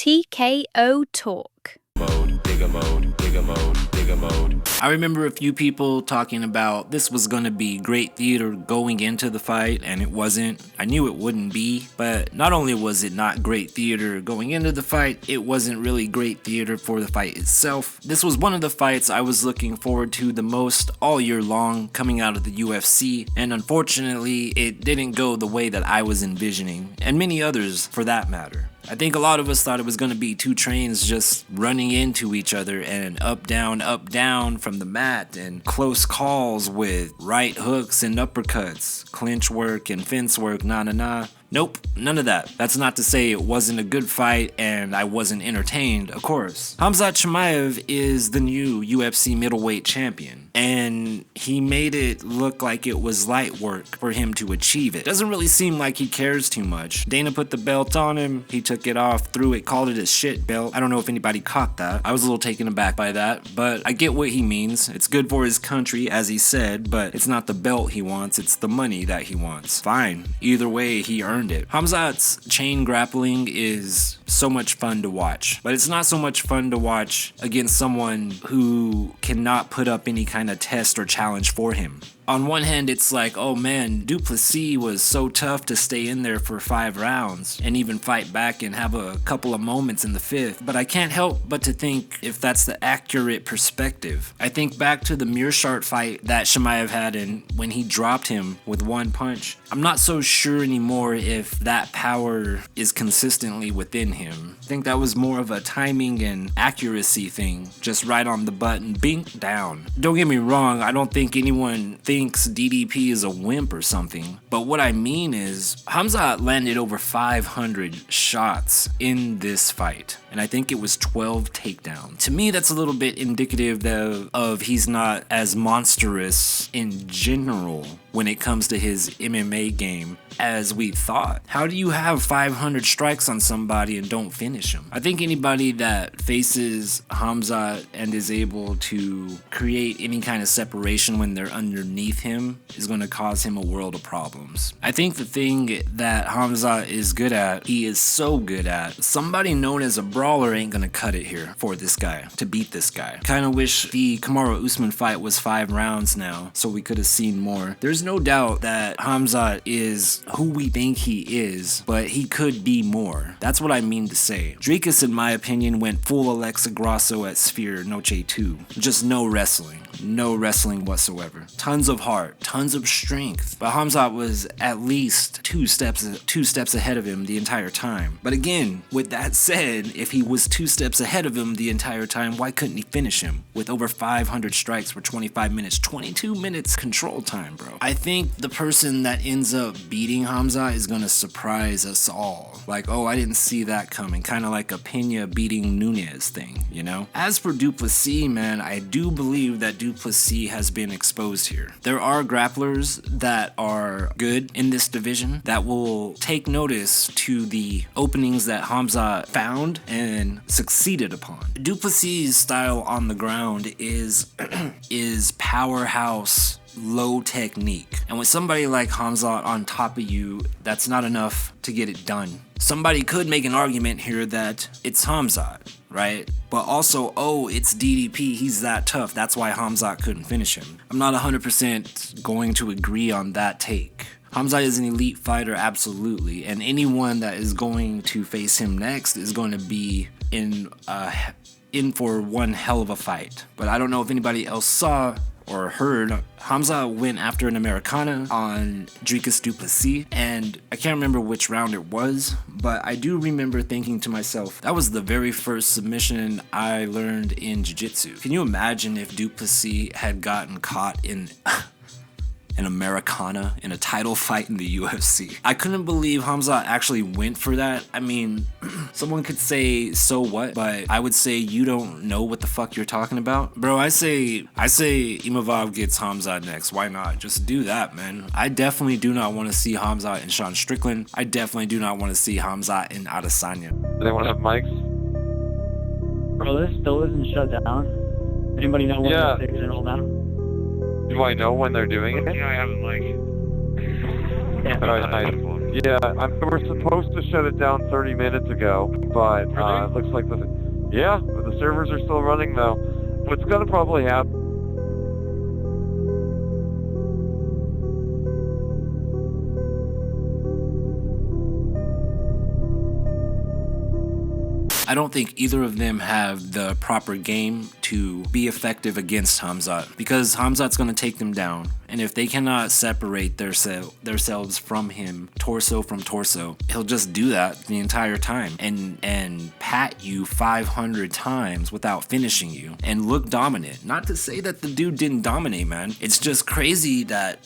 TKO Talk. I remember a few people talking about this was going to be great theater going into the fight, and it wasn't. I knew it wouldn't be, but not only was it not great theater going into the fight, it wasn't really great theater for the fight itself. This was one of the fights I was looking forward to the most all year long coming out of the UFC, and unfortunately it didn't go the way that I was envisioning, and many others for that matter. I think a lot of us thought it was going to be two trains just running into each other and up, down from the mat, and close calls with right hooks and uppercuts, clinch work and fence work, nah. Nope, none of that. That's not to say it wasn't a good fight and I wasn't entertained, of course. Khamzat Chimaev is the new UFC middleweight champion, and he made it look like it was light work for him to achieve it. Doesn't really seem like he cares too much. Dana put the belt on him, he took it off, threw it, called it a shit belt. I don't know if anybody caught that. I was a little taken aback by that, but I get what he means. It's good for his country, as he said, but it's not the belt he wants, it's the money that he wants. Fine. Either way, he earned it. Khamzat's chain grappling is so much fun to watch, but it's not so much fun to watch against someone who cannot put up any kind of test or challenge for him. On one hand, it's like, oh man, Plessis was so tough to stay in there for 5 rounds and even fight back and have a couple of moments in the 5th. But I can't help but to think if that's the accurate perspective. I think back to the Meerschaert fight that Chimaev had, and when he dropped him with one punch. I'm not so sure anymore if that power is consistently within him. I think that was more of a timing and accuracy thing, just right on the button, bink, down. Don't get me wrong, I don't think anyone thinks DDP is a wimp or something, but what I mean is Khamzat landed over 500 shots in this fight, and I think it was 12 takedowns. To me, that's a little bit indicative of he's not as monstrous in general when it comes to his MMA game as we thought. How do you have 500 strikes on somebody and don't finish him? I think anybody that faces Khamzat and is able to create any kind of separation when they're underneath him is going to cause him a world of problems. I think the thing that Khamzat is good at, he is so good at, somebody known as a brawler ain't going to cut it here for this guy, to beat this guy. Kind of wish the Kamaru Usman fight was 5 rounds now, so we could have seen more. There's no doubt that Khamzat is who we think he is, but he could be more. That's what I mean to say. Dricus, in my opinion, went full Alexa Grasso at Sphere Noche 2. Just no wrestling. No wrestling whatsoever. Tons of heart, tons of strength. But Khamzat was at least two steps ahead of him the entire time. But again, with that said, if he was 2 steps ahead of him the entire time, why couldn't he finish him? With over 500 strikes for 25 minutes, 22 minutes control time, bro. I think the person that ends up beating Khamzat is gonna surprise us all. Like, oh, I didn't see that coming. Kind of like a Pena beating Nunez thing, you know? As for Plessis, man, I do believe that Plessis has been exposed here. There are grapplers that are good in this division that will take notice to the openings that Khamzat found and succeeded upon. Plessis' style on the ground is powerhouse, low technique. And with somebody like Khamzat on top of you, that's not enough to get it done. Somebody could make an argument here that it's Khamzat, right? But also, oh, it's DDP, he's that tough, that's why Khamzat couldn't finish him. I'm not 100% going to agree on that take. Khamzat is an elite fighter, absolutely, and anyone that is going to face him next is going to be in for one hell of a fight. But I don't know if anybody else saw or heard, Khamzat went after an Americana on Dricus Plessis, and I can't remember which round it was, but I do remember thinking to myself, that was the very first submission I learned in jiu-jitsu. Can you imagine if Plessis had gotten caught in an Americana in a title fight in the UFC? I couldn't believe Khamzat actually went for that. I mean, someone could say, so what? But I would say, you don't know what the fuck you're talking about? Bro, I say Imavov gets Khamzat next. Why not? Just do that, man. I definitely do not want to see Khamzat and Sean Strickland. I definitely do not want to see Khamzat and Adesanya. Do they want to have mics? Bro, this still isn't shut down. Anybody know when Yeah. they're fixing it all down? Do I know when they're doing it? Yeah, I have a mic. Yeah. Alright, nice. Yeah, we're supposed to shut it down 30 minutes ago, but it looks like the servers are still running though. What's gonna probably happen? I don't think either of them have the proper game to be effective against Khamzat, because Khamzat's going to take them down, and if they cannot separate themselves from him, torso from torso, he'll just do that the entire time and pat you 500 times without finishing you and look dominant. Not to say that the dude didn't dominate, man. It's just crazy that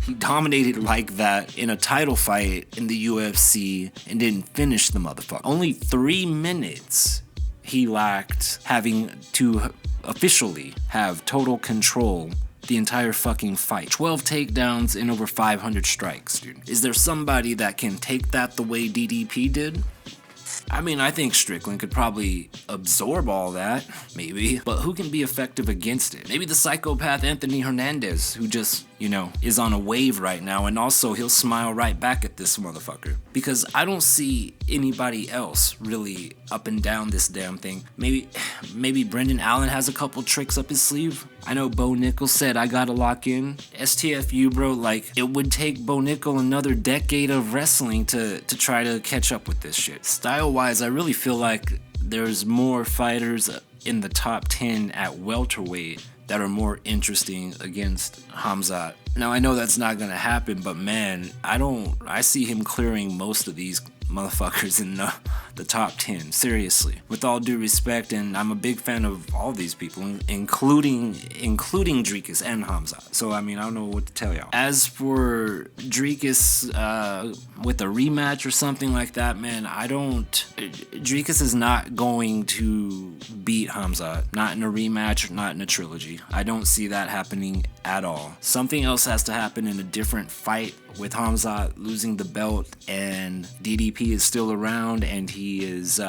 he dominated like that in a title fight in the UFC and didn't finish the motherfucker. Only 3 minutes he lacked, having to officially have total control the entire fucking fight. 12 takedowns and over 500 strikes, dude. Is there somebody that can take that the way DDP did? I mean, I think Strickland could probably absorb all that, maybe, but who can be effective against it? Maybe the psychopath Anthony Hernandez, who just, is on a wave right now, and also he'll smile right back at this motherfucker. Because I don't see anybody else really up and down this damn thing. Maybe Brendan Allen has a couple tricks up his sleeve. I know Bo Nickel said, I gotta lock in. STFU, bro, like, it would take Bo Nickel another decade of wrestling to try to catch up with this shit. Style-wise, I really feel like there's more fighters in the top 10 at welterweight that are more interesting against Khamzat. Now, I know that's not gonna happen, but man, I see him clearing most of these motherfuckers in the top 10, seriously. With all due respect, and I'm a big fan of all these people, including Dricus and Khamzat. So, I mean, I don't know what to tell y'all. As for Dricus with a rematch or something like that, man, Dricus is not going to beat Khamzat. Not in a rematch, not in a trilogy. I don't see that happening at all. Something else has to happen in a different fight with Khamzat losing the belt and DDP is still around and he is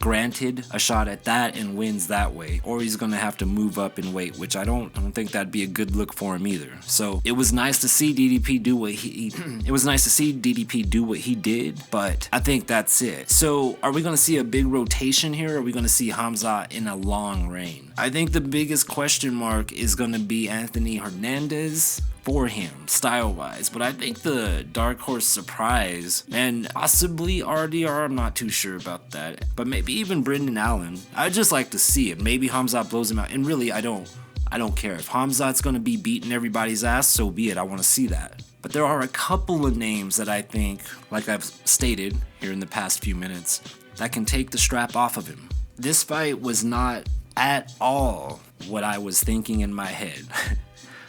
granted a shot at that and wins that way, or he's gonna have to move up in weight, which I don't think that'd be a good look for him either. So it was nice to see DDP do what he did, but I think that's it. So are we gonna see a big rotation here, or are we gonna see Khamzat in a long reign? I think the biggest question mark is gonna be Anthony Hernandez for him, style-wise, but I think the dark horse surprise, and possibly RDR, I'm not too sure about that, but maybe even Brendan Allen. I'd just like to see it. Maybe Khamzat blows him out, and really, I don't care. If Khamzat's gonna be beating everybody's ass, so be it. I want to see that. But there are a couple of names that I think, like I've stated here in the past few minutes, that can take the strap off of him. This fight was not at all what I was thinking in my head.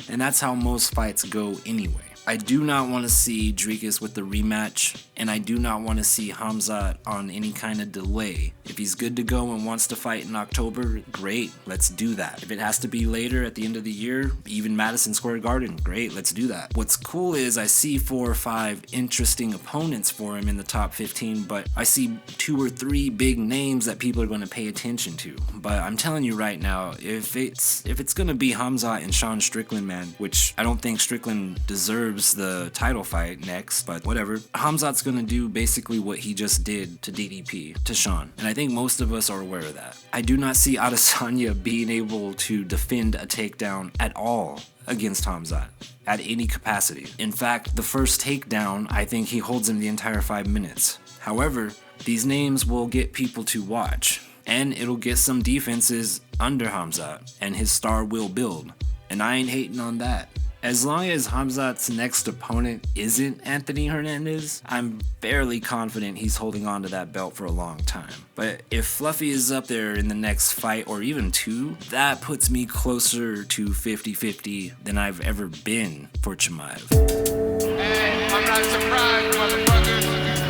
And that's how most fights go anyway. I do not want to see Dricus with the rematch, and I do not want to see Khamzat on any kind of delay. If he's good to go and wants to fight in October, great, let's do that. If it has to be later at the end of the year, even Madison Square Garden, great, let's do that. What's cool is I see 4 or 5 interesting opponents for him in the top 15, but I see 2 or 3 big names that people are going to pay attention to. But I'm telling you right now, if it's going to be Khamzat and Sean Strickland, man, which I don't think Strickland deserves the title fight next, but whatever. Khamzat's gonna do basically what he just did to DDP, to Sean, and I think most of us are aware of that. I do not see Adesanya being able to defend a takedown at all against Khamzat at any capacity. In fact, the first takedown, I think he holds him the entire 5 minutes. However, these names will get people to watch, and it'll get some defenses under Khamzat, and his star will build, and I ain't hating on that. As long as Khamzat's next opponent isn't Anthony Hernandez, I'm fairly confident he's holding on to that belt for a long time. But if Fluffy is up there in the next fight, or even 2, that puts me closer to 50-50 than I've ever been for Chimaev. Hey, I'm not surprised, motherfuckers.